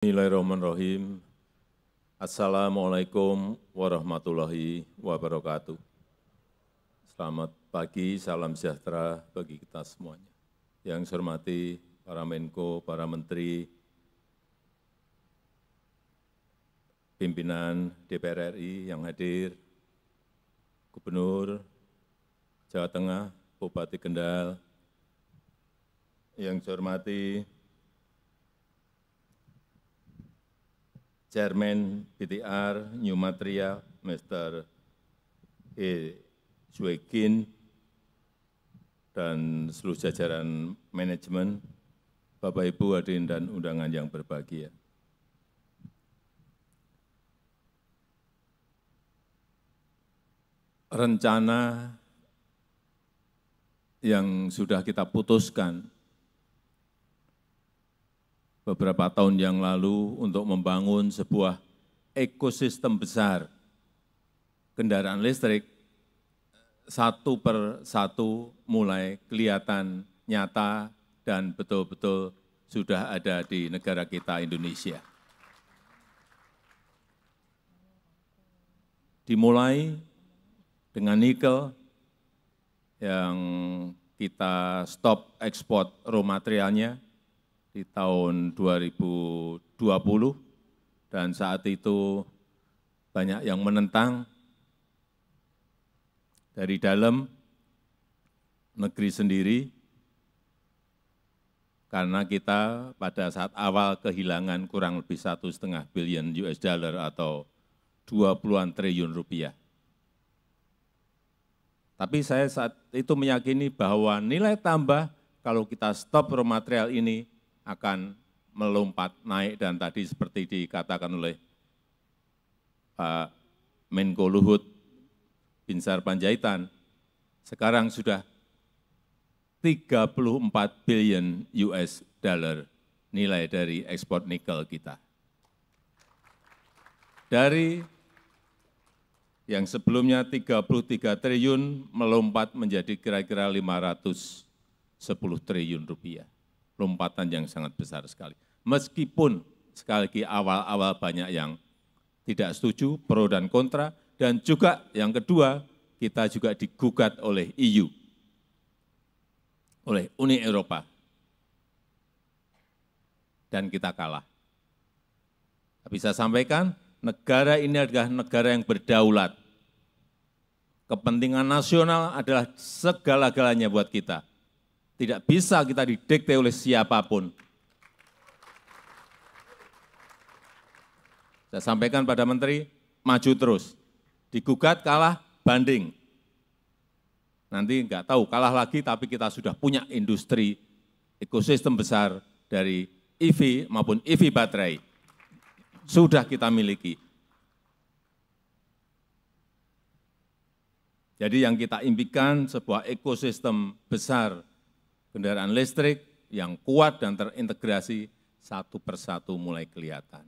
Bismillahirrahmanirrahim. Assalamualaikum warahmatullahi wabarakatuh. Selamat pagi, salam sejahtera bagi kita semuanya. Yang saya hormati para Menko, para Menteri, pimpinan DPR RI yang hadir, Gubernur Jawa Tengah, Bupati Kendal, yang saya hormati Chairman BTR New Material, Mr. E. Swegin, dan seluruh jajaran manajemen, Bapak Ibu hadirin dan undangan yang berbahagia. Rencana yang sudah kita putuskan beberapa tahun yang lalu untuk membangun sebuah ekosistem besar kendaraan listrik, satu per satu mulai kelihatan nyata dan betul-betul sudah ada di negara kita Indonesia. Dimulai dengan nikel yang kita stop ekspor raw materialnya di tahun 2020, dan saat itu banyak yang menentang dari dalam negeri sendiri, karena kita pada saat awal kehilangan kurang lebih 1,5 billion US dollar atau 20-an triliun rupiah. Tapi saya saat itu meyakini bahwa nilai tambah kalau kita stop raw material ini akan melompat naik, dan tadi seperti dikatakan oleh Pak Menko Luhut Binsar Panjaitan, sekarang sudah 34 billion US dollar nilai dari ekspor nikel kita. Dari yang sebelumnya 33 triliun melompat menjadi kira-kira 510 triliun rupiah. Lompatan yang sangat besar sekali. Meskipun sekali lagi awal-awal banyak yang tidak setuju, pro dan kontra, dan juga yang kedua, kita juga digugat oleh EU, oleh Uni Eropa, dan kita kalah. Tapi saya sampaikan, negara ini adalah negara yang berdaulat. Kepentingan nasional adalah segala-galanya buat kita. Tidak bisa kita didikte oleh siapapun. Saya sampaikan pada Menteri, maju terus. Digugat, kalah, banding. Nanti enggak tahu, kalah lagi, tapi kita sudah punya industri, ekosistem besar dari EV maupun EV baterai. Sudah kita miliki. Jadi yang kita impikan sebuah ekosistem besar kendaraan listrik yang kuat dan terintegrasi, satu persatu mulai kelihatan.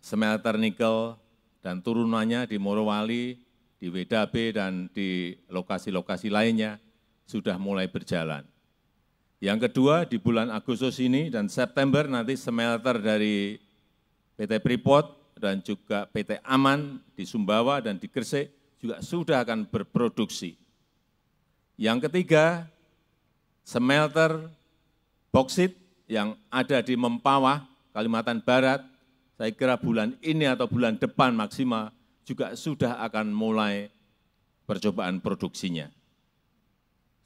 Smelter nikel dan turunannya di Morowali, di WDAB, dan di lokasi-lokasi lainnya sudah mulai berjalan. Yang kedua, di bulan Agustus ini dan September nanti smelter dari PT Freeport dan juga PT Aman di Sumbawa dan di Gresik juga sudah akan berproduksi. Yang ketiga, smelter boksit yang ada di Mempawah, Kalimantan Barat, saya kira bulan ini atau bulan depan maksimal juga sudah akan mulai percobaan produksinya.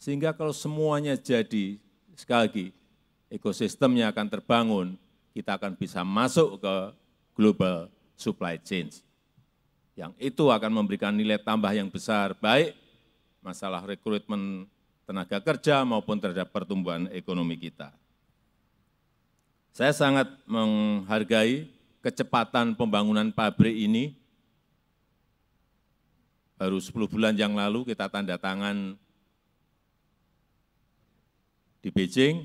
Sehingga kalau semuanya jadi, sekali lagi, ekosistemnya akan terbangun, kita akan bisa masuk ke global supply chain. Yang itu akan memberikan nilai tambah yang besar, baik masalah rekrutmen tenaga kerja maupun terhadap pertumbuhan ekonomi kita. Saya sangat menghargai kecepatan pembangunan pabrik ini. Baru 10 bulan yang lalu kita tanda tangan di Beijing,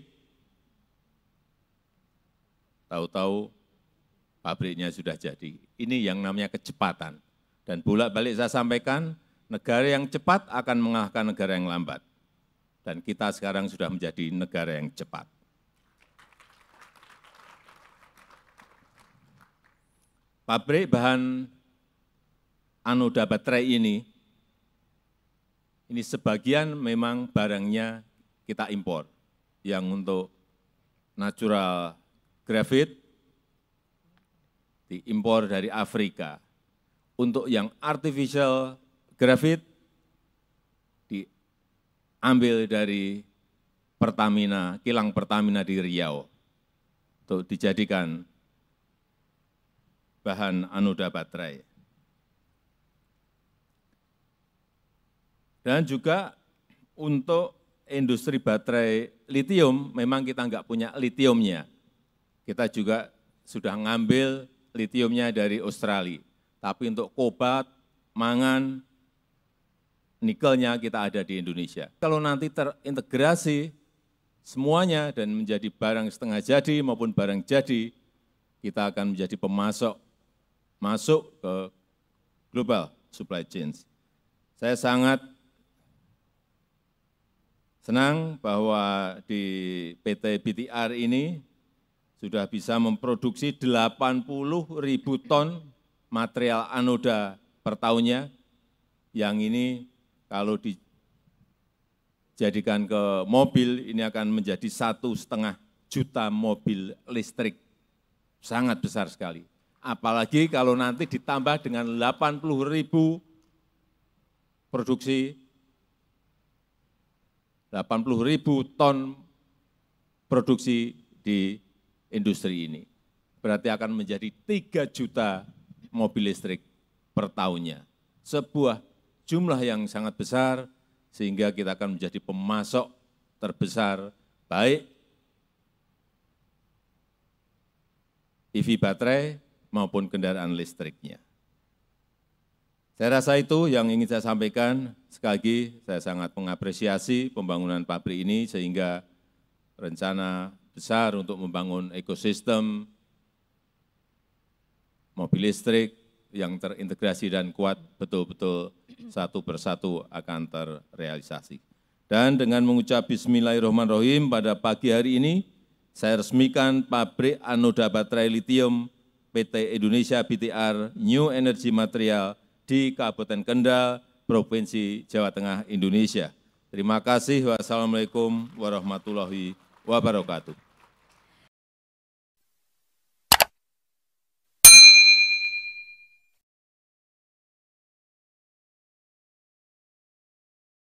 tahu-tahu pabriknya sudah jadi. Ini yang namanya kecepatan. Dan bolak-balik saya sampaikan, negara yang cepat akan mengalahkan negara yang lambat. Dan kita sekarang sudah menjadi negara yang cepat. pabrik bahan anoda baterai ini sebagian memang barangnya kita impor, yang untuk natural graphite diimpor dari Afrika, untuk yang artificial graphite diambil dari Pertamina, kilang Pertamina di Riau, untuk dijadikan bahan anoda baterai. Dan juga untuk industri baterai litium, memang kita enggak punya litiumnya. Kita juga sudah ngambil litiumnya dari Australia. Tapi untuk kobalt, mangan, nikelnya kita ada di Indonesia. Kalau nanti terintegrasi semuanya dan menjadi barang setengah jadi maupun barang jadi, kita akan menjadi pemasok masuk ke global supply chain. Saya sangat senang bahwa di PT BTR ini sudah bisa memproduksi 80.000 ton material anoda per tahunnya, yang ini kalau dijadikan ke mobil, ini akan menjadi 1,5 juta mobil listrik, sangat besar sekali. Apalagi kalau nanti ditambah dengan 80.000 produksi 80.000 ton produksi di industri ini. Berarti akan menjadi 3 juta mobil listrik per tahunnya. Sebuah jumlah yang sangat besar, sehingga kita akan menjadi pemasok terbesar, baik EV baterai maupun kendaraan listriknya. Saya rasa itu yang ingin saya sampaikan. Sekali lagi, saya sangat mengapresiasi pembangunan pabrik ini, sehingga rencana besar untuk membangun ekosistem mobil listrik yang terintegrasi dan kuat betul-betul satu persatu akan terrealisasi. Dan dengan mengucap bismillahirrahmanirrahim, pada pagi hari ini, saya resmikan pabrik anoda baterai litium PT Indonesia BTR New Energy Material di Kabupaten Kendal, Provinsi Jawa Tengah, Indonesia. Terima kasih. Wassalamualaikum warahmatullahi wabarakatuh.